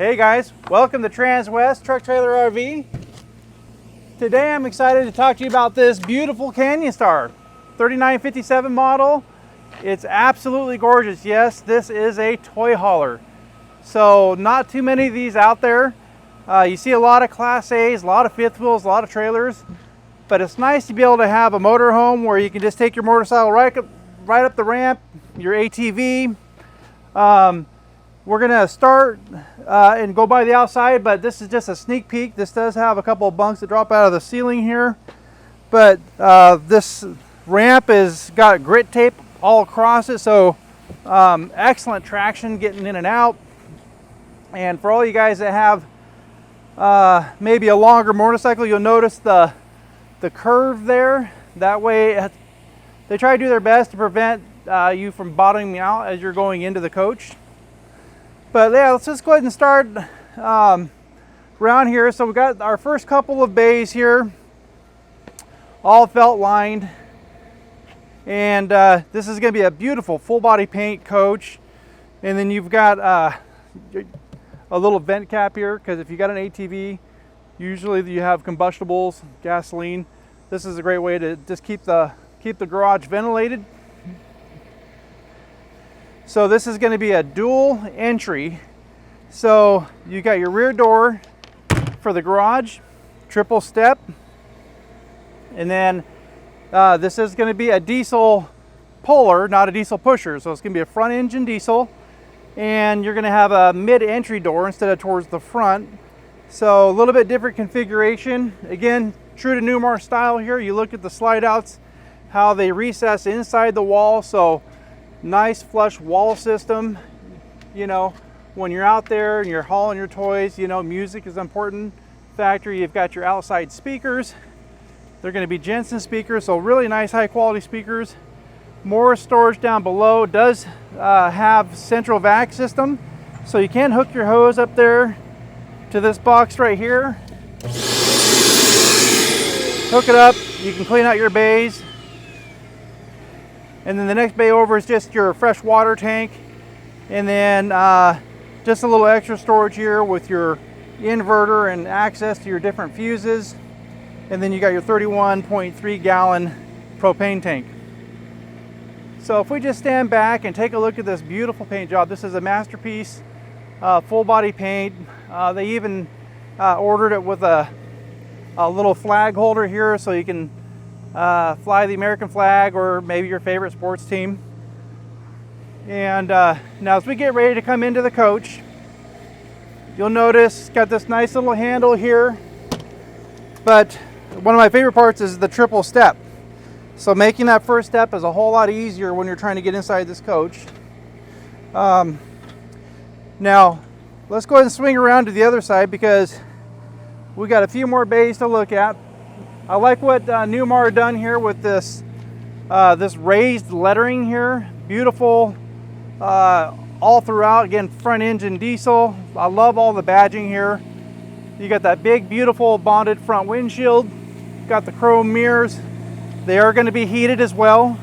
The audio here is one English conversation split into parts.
Hey guys, welcome to Transwest Truck Trailer RV. Today I'm excited to talk to you about this beautiful Canyon Star 3957 model. It's absolutely gorgeous. Yes, this is a toy hauler. So not too many of these out there. You see a lot of Class A's, a lot of fifth wheels, a lot of trailers. But it's nice to be able to have a motorhome where you can just take your motorcycle right up the ramp, your ATV. We're gonna start and go by the outside, but this is just a sneak peek. This does have a couple of bunks that drop out of the ceiling here, but this ramp has got grit tape all across it, so excellent traction getting in and out. And for all you guys that have maybe a longer motorcycle, you'll notice the curve there. That way they try to do their best to prevent you from bottoming out as you're going into the coach. But yeah, let's just go ahead and start around here. So we've got our first couple of bays here, all felt lined. And this is going to be a beautiful full body paint coach. And then you've got a little vent cap here, because if you got an ATV, usually you have combustibles, gasoline. This is a great way to just keep the garage ventilated. So this is going to be a dual entry. So you got your rear door for the garage, triple step. And then this is going to be a diesel puller, not a diesel pusher. So it's going to be a front engine diesel. And you're going to have a mid-entry door instead of towards the front. So a little bit different configuration. Again, true to Newmar style here. You look at the slide outs, how they recess inside the wall. So nice flush wall system. You know, when you're out there and you're hauling your toys, you know, music is important factor. You've got your outside speakers. They're going to be Jensen speakers, so really nice high quality speakers. More storage down below. It does have central vac system, so you can hook your hose up there to this box right here. Hook it up. You can clean out your bays. And then the next bay over is just your fresh water tank. And then just a little extra storage here with your inverter and access to your different fuses. And then you got your 31.3 gallon propane tank. So if we just stand back and take a look at this beautiful paint job, this is a masterpiece, full body paint. They even ordered it with a little flag holder here, so you can fly the American flag or maybe your favorite sports team. And now as we get ready to come into the coach, you'll notice it's got this nice little handle here, but one of my favorite parts is the triple step. So making that first step is a whole lot easier when you're trying to get inside this coach. Now let's go ahead and swing around to the other side, because we got a few more bays to look at. I like what Newmar done here with this this raised lettering here. Beautiful all throughout. Again, front engine diesel. I love all the badging here. You got that big, beautiful bonded front windshield. Got the chrome mirrors. They are going to be heated as well.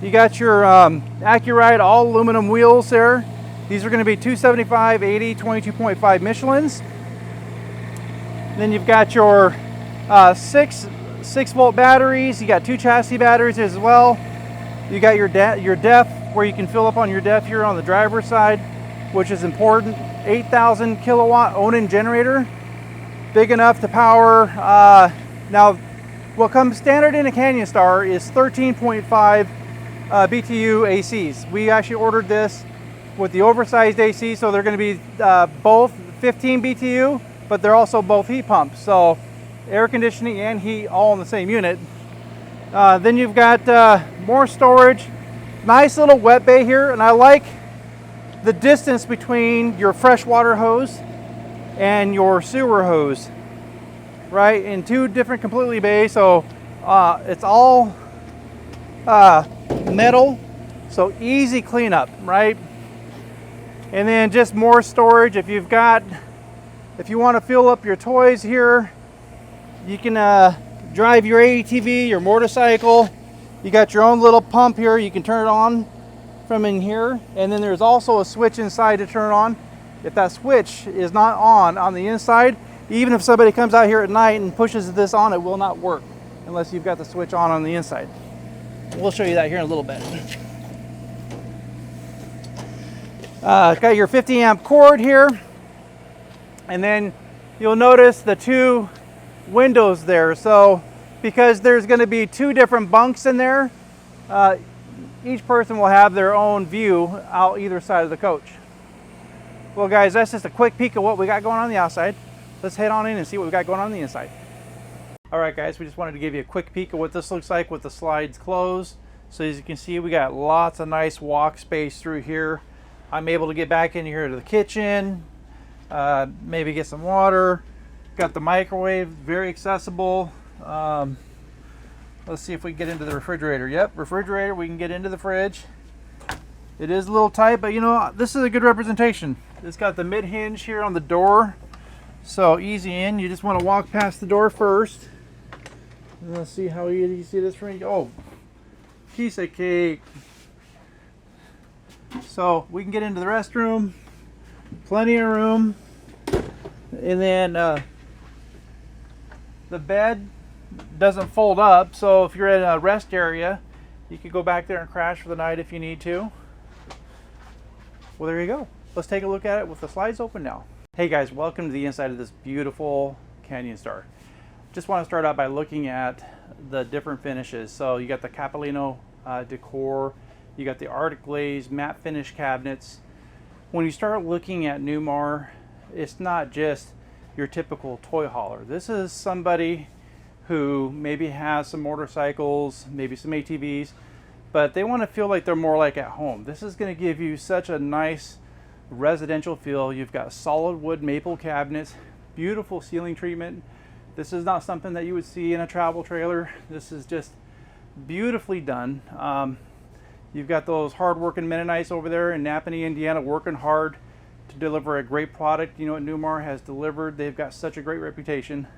You got your Accurite all aluminum wheels there. These are going to be 275, 80, 22.5 Michelins. Then you've got your 6 volt batteries. You got 2 chassis batteries as well. You got your DEF, where you can fill up on your DEF here on the driver's side, which is important. 8,000 kilowatt Onan generator, big enough to power. Now, what comes standard in a Canyon Star is 13.5 BTU ACs. We actually ordered this with the oversized AC, so they're going to be both 15 BTU, but they're also both heat pumps. So air conditioning and heat all in the same unit. Then you've got more storage. Nice little wet bay here, and I like the distance between your freshwater hose and your sewer hose, right? In 2 different completely bays, so it's all metal, so easy cleanup, right? And then just more storage. If you want to fill up your toys here, you can drive your ATV, your motorcycle. You got your own little pump here. You can turn it on from in here. And then there's also a switch inside to turn it on. If that switch is not on the inside, even if somebody comes out here at night and pushes this on, it will not work unless you've got the switch on the inside. We'll show you that here in a little bit. Got your 50 amp cord here, and then you'll notice the two windows there. So because there's going to be two different bunks in there, each person will have their own view out either side of the coach. Well guys, that's just a quick peek of what we got going on the outside. Let's head on in and see what we got going on the inside. All right guys, we just wanted to give you a quick peek of what this looks like with the slides closed. So as you can see, we got lots of nice walk space through here. I'm able to get back in here to the kitchen, maybe get some water. Got the microwave, very accessible. Let's see if we can get into the refrigerator. Yep, refrigerator, we can get into the fridge. It is a little tight, but you know, this is a good representation. It's got the mid hinge here on the door, so easy in. You just want to walk past the door first. And let's see how easy you see this from. Oh, piece of cake. So we can get into the restroom, plenty of room. And then the bed doesn't fold up, so if you're in a rest area, you could go back there and crash for the night if you need to. Well, there you go. Let's take a look at it with the slides open now. Hey guys, welcome to the inside of this beautiful Canyon Star. Just want to start out by looking at the different finishes. So you got the Capellino decor, you got the Arctic Glaze matte finish cabinets. When you start looking at Newmar, it's not just your typical toy hauler. This is somebody who maybe has some motorcycles, maybe some ATVs, but they want to feel like they're more like at home. This is going to give you such a nice residential feel. You've got solid wood maple cabinets, beautiful ceiling treatment. This is not something that you would see in a travel trailer. This is just beautifully done. You've got those hard-working Mennonites over there in Napanee, Indiana, working hard to deliver a great product. You know what Newmar has delivered. They've got such a great reputation.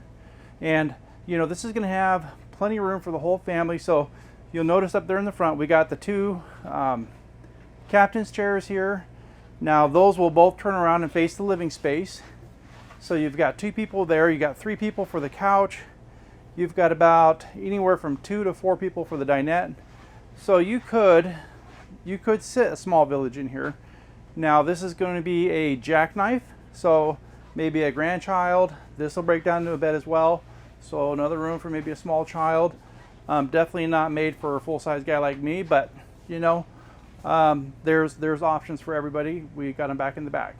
And you know, this is going to have plenty of room for the whole family. So you'll notice up there in the front, we got the two captain's chairs here. Now those will both turn around and face the living space. So you've got two people there. You got 3 people for the couch. You've got about anywhere from 2 to 4 people for the dinette. So you could sit a small village in here. Now this is going to be a jackknife. So maybe a grandchild. This will break down to a bed as well. So another room for maybe a small child. Definitely not made for a full-size guy like me, but you know, there's options for everybody. We got them back in the back.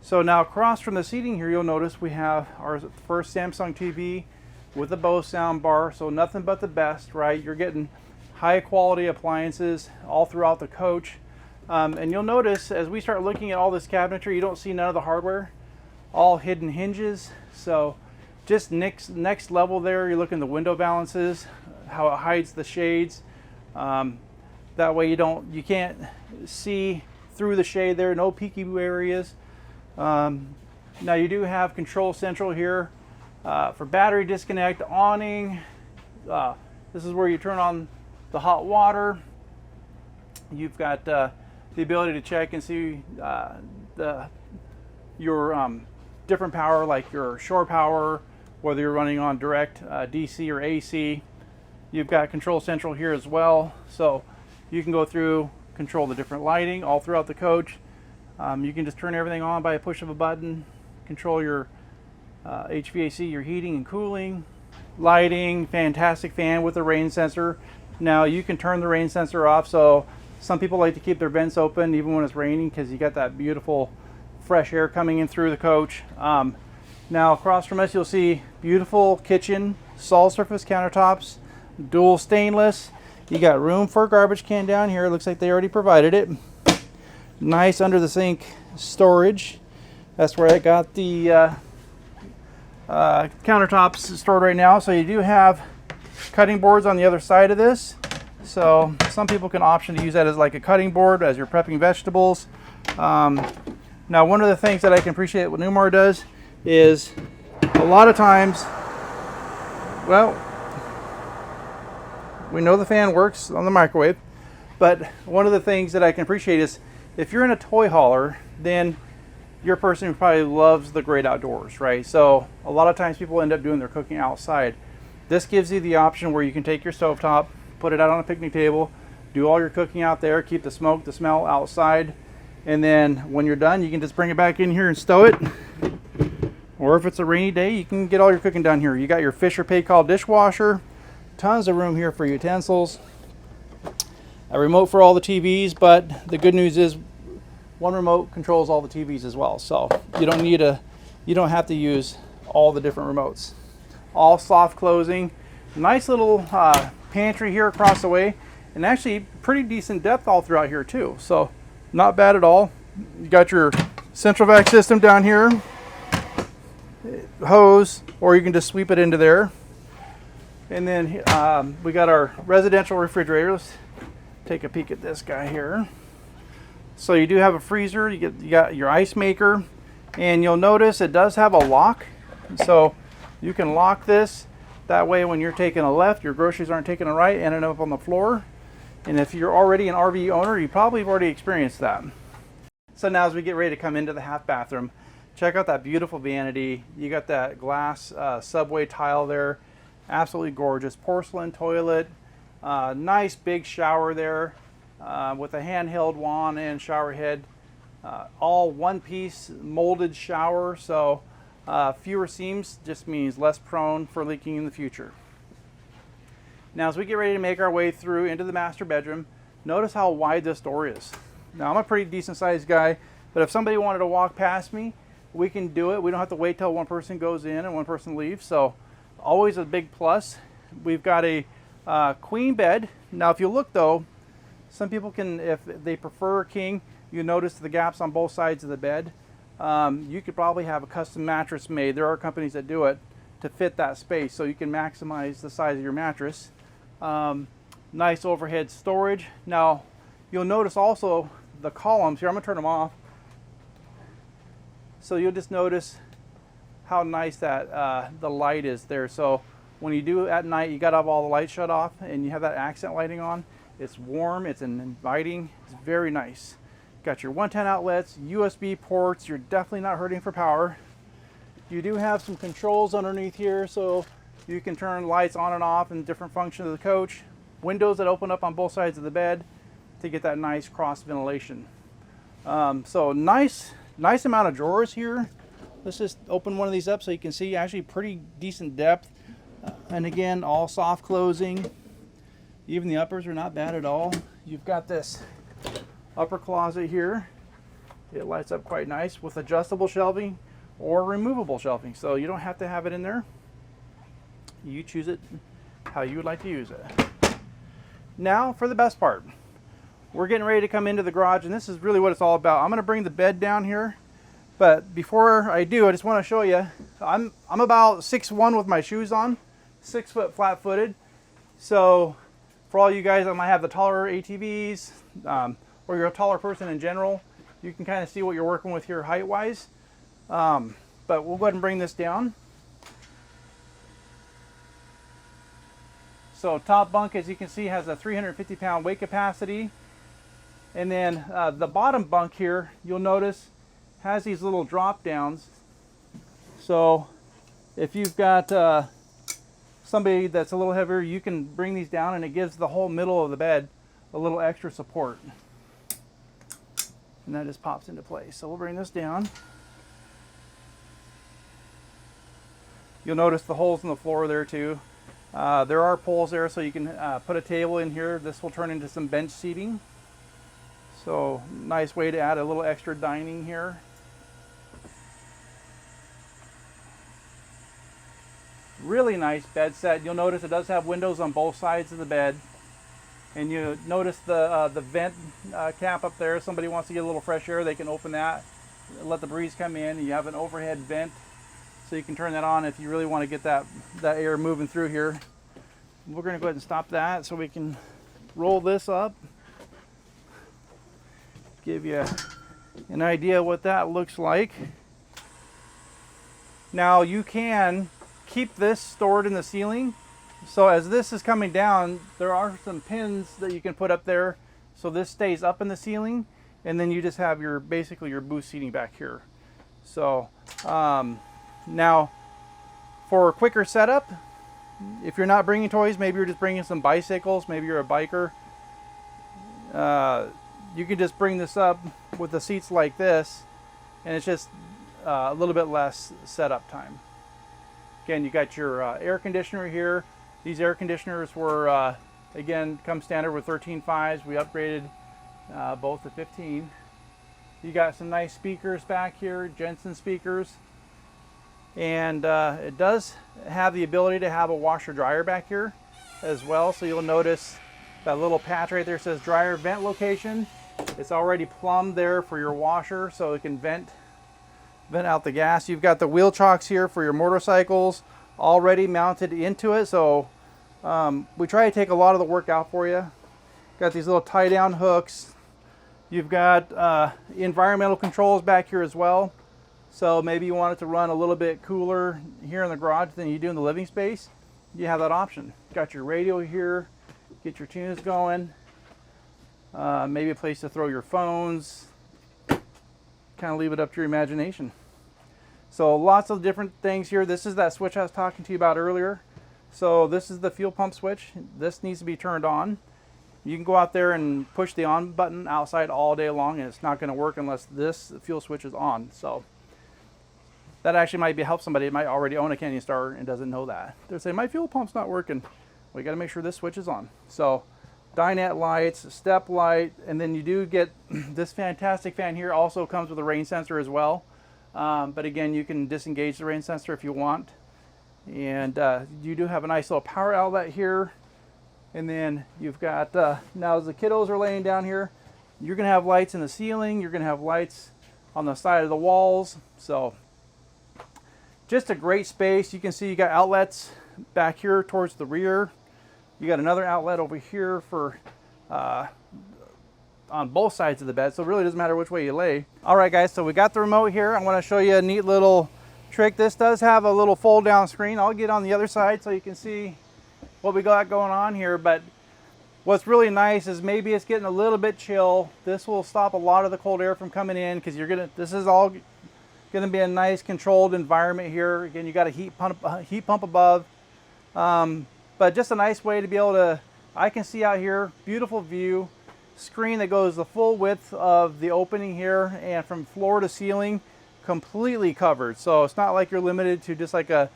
So now across from the seating here, you'll notice we have our first Samsung TV with a Bose sound bar. So nothing but the best, right? You're getting high quality appliances all throughout the coach. And you'll notice as we start looking at all this cabinetry, you don't see none of the hardware, all hidden hinges. So just next level there, you're looking at the window balances, how it hides the shades. That way you can't see through the shade there, no peeky areas. Now you do have control central here for battery disconnect, awning. This is where you turn on the hot water. You've got the ability to check and see your different power, like your shore power, whether you're running on direct DC or AC. You've got control central here as well, so you can go through, control the different lighting all throughout the coach. You can just turn everything on by a push of a button, control your HVAC, your heating and cooling, lighting, fantastic fan with a rain sensor. Now you can turn the rain sensor off, so some people like to keep their vents open even when it's raining because you got that beautiful fresh air coming in through the coach. Now across from us you'll see beautiful kitchen, solid surface countertops, dual stainless. You got room for a garbage can down here. It looks like they already provided it. Nice under the sink storage. That's where I got the countertops stored right now. So you do have cutting boards on the other side of this. So some people can option to use that as like a cutting board as you're prepping vegetables. Now one of the things that I can appreciate what Newmar does is a lot of times, well, we know the fan works on the microwave, but one of the things that I can appreciate is if you're in a toy hauler, then you're a person who probably loves the great outdoors, right? So a lot of times people end up doing their cooking outside. This gives you the option where you can take your stovetop, put it out on a picnic table, do all your cooking out there, keep the smoke, the smell outside, and then when you're done, you can just bring it back in here and stow it. Or if it's a rainy day, you can get all your cooking done here. You got your Fisher Paykel dishwasher, tons of room here for utensils, a remote for all the TVs, but the good news is one remote controls all the TVs as well. So you don't have to use all the different remotes. All soft closing. Nice little pantry here across the way, and actually pretty decent depth all throughout here too. So not bad at all. You got your central vac system down here, hose, or you can just sweep it into there. And then we got our residential refrigerator. Let's take a peek at this guy here. So you do have a freezer, you got your ice maker, and you'll notice it does have a lock. So you can lock this. That way when you're taking a left, your groceries aren't taking a right, ending up on the floor. And if you're already an RV owner, you probably have already experienced that. So now as we get ready to come into the half bathroom, check out that beautiful vanity. You got that glass subway tile there. Absolutely gorgeous. Porcelain toilet. Nice big shower there with a handheld wand and shower head. All one piece molded shower. So fewer seams just means less prone for leaking in the future. Now as we get ready to make our way through into the master bedroom, notice how wide this door is. Now I'm a pretty decent sized guy, but if somebody wanted to walk past me, we can do it. We don't have to wait till one person goes in and one person leaves. So always a big plus. We've got a queen bed. Now if you look though, some people can, if they prefer king, you notice the gaps on both sides of the bed. You could probably have a custom mattress made. There are companies that do it to fit that space, so you can maximize the size of your mattress. Nice overhead storage. Now you'll notice also the columns here. I'm gonna turn them off. So you'll just notice how nice that the light is there. So when you do at night, you got to have all the lights shut off and you have that accent lighting on. It's warm, it's inviting, it's very nice. Got your 110 outlets, USB ports. You're definitely not hurting for power. You do have some controls underneath here, so you can turn lights on and off in different functions of the coach. Windows that open up on both sides of the bed to get that nice cross ventilation. So nice amount of drawers here. Let's just open one of these up so you can see actually pretty decent depth. And again, all soft closing. Even the uppers are not bad at all. You've got this upper closet here. It lights up quite nice with adjustable shelving or removable shelving. So you don't have to have it in there. You choose it how you would like to use it. Now for the best part. We're getting ready to come into the garage, and this is really what it's all about. I'm going to bring the bed down here, but before I do, I just want to show you. I'm about 6'1" with my shoes on, 6 foot flat-footed. So for all you guys that might have the taller ATVs, or you're a taller person in general, you can kind of see what you're working with here height-wise. But we'll go ahead and bring this down. So top bunk, as you can see, has a 350-pound weight capacity. And then the bottom bunk here, you'll notice, has these little drop downs. So if you've got somebody that's a little heavier, you can bring these down and it gives the whole middle of the bed a little extra support. And that just pops into place. So we'll bring this down. You'll notice the holes in the floor there too. There are poles there, so you can put a table in here. This will turn into some bench seating. So nice way to add a little extra dining here. Really nice bed set. You'll notice it does have windows on both sides of the bed. And you notice the vent cap up there. If somebody wants to get a little fresh air, they can open that, let the breeze come in. You have an overhead vent, so you can turn that on if you really want to get that air moving through here. We're going to go ahead and stop that so we can roll this up. Give you an idea what that looks like. Now you can keep this stored in the ceiling. So as this is coming down, there are some pins that you can put up there so this stays up in the ceiling, and then you just have your basically your booth seating back here. So now for a quicker setup, if you're not bringing toys, maybe you're just bringing some bicycles, maybe you're a biker, you can just bring this up with the seats like this, and it's just a little bit less setup time. Again, you got your air conditioner here. These air conditioners were, again, come standard with 13.5s. We upgraded both to 15. You got some nice speakers back here, Jensen speakers. And it does have the ability to have a washer dryer back here as well. So you'll notice that little patch right there says dryer vent location. It's already plumbed there for your washer, so it can vent out the gas. You've got the wheel chocks here for your motorcycles already mounted into it. So we try to take a lot of the work out for you. Got these little tie down hooks. You've got environmental controls back here as well. So maybe you want it to run a little bit cooler here in the garage than you do in the living space. You have that option. Got your radio here, get your tunes going. Maybe a place to throw your phones. Kind of leave it up to your imagination. So lots of different things here. This is that switch I was talking to you about earlier. So this is the fuel pump switch. This needs to be turned on. You can go out there and push the on button outside all day long, and it's not going to work unless this fuel switch is on. So that actually might help somebody that might already own a Canyon Star and doesn't know that. They're saying, my fuel pump's not working. We got to make sure this switch is on. So dinette lights, step light, and then you do get this fantastic fan here. Also comes with a rain sensor as well. But again, you can disengage the rain sensor if you want. And you do have a nice little power outlet here. And then you've got, now as the kiddos are laying down here, you're going to have lights in the ceiling. You're going to have lights on the side of the walls. So just a great space. You can see you got outlets back here towards the rear. You got another outlet over here for on both sides of the bed, so it really doesn't matter which way you lay. All right, guys, so we got the remote here. I want to show you a neat little trick. This does have a little fold down screen. I'll get on the other side so you can see what we got going on here. But what's really nice is maybe it's getting a little bit chill. This will stop a lot of the cold air from coming in, because this is all going to be a nice controlled environment here. Again, you got a heat pump above, but just a nice way to be able to, I can see out here, beautiful view, screen that goes the full width of the opening here, and from floor to ceiling completely covered. So it's not like you're limited to just like a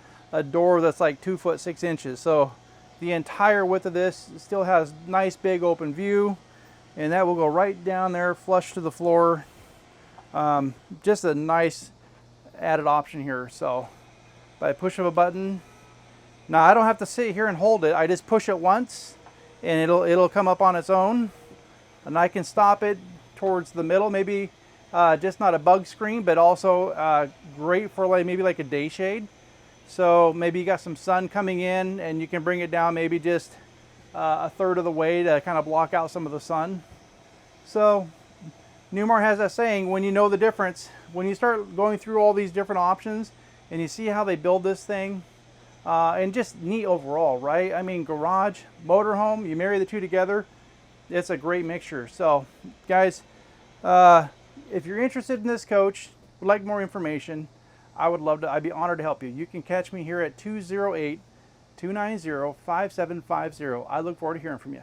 door that's like 2 foot 6 inches. So the entire width of this still has nice big open view, and that will go right down there flush to the floor. Just a nice added option here. So by push of a button, now I don't have to sit here and hold it. I just push it once and it'll come up on its own, and I can stop it towards the middle. Maybe just not a bug screen, but also great for maybe like a day shade. So maybe you got some sun coming in and you can bring it down maybe just a third of the way to kind of block out some of the sun. So Newmar has that saying, when you know the difference, when you start going through all these different options and you see how they build this thing, and just neat overall, right? I mean, garage, motorhome, you marry the two together, it's a great mixture. So guys, if you're interested in this coach, would like more information, I'd be honored to help you. You can catch me here at 208-290-5750. I look forward to hearing from you.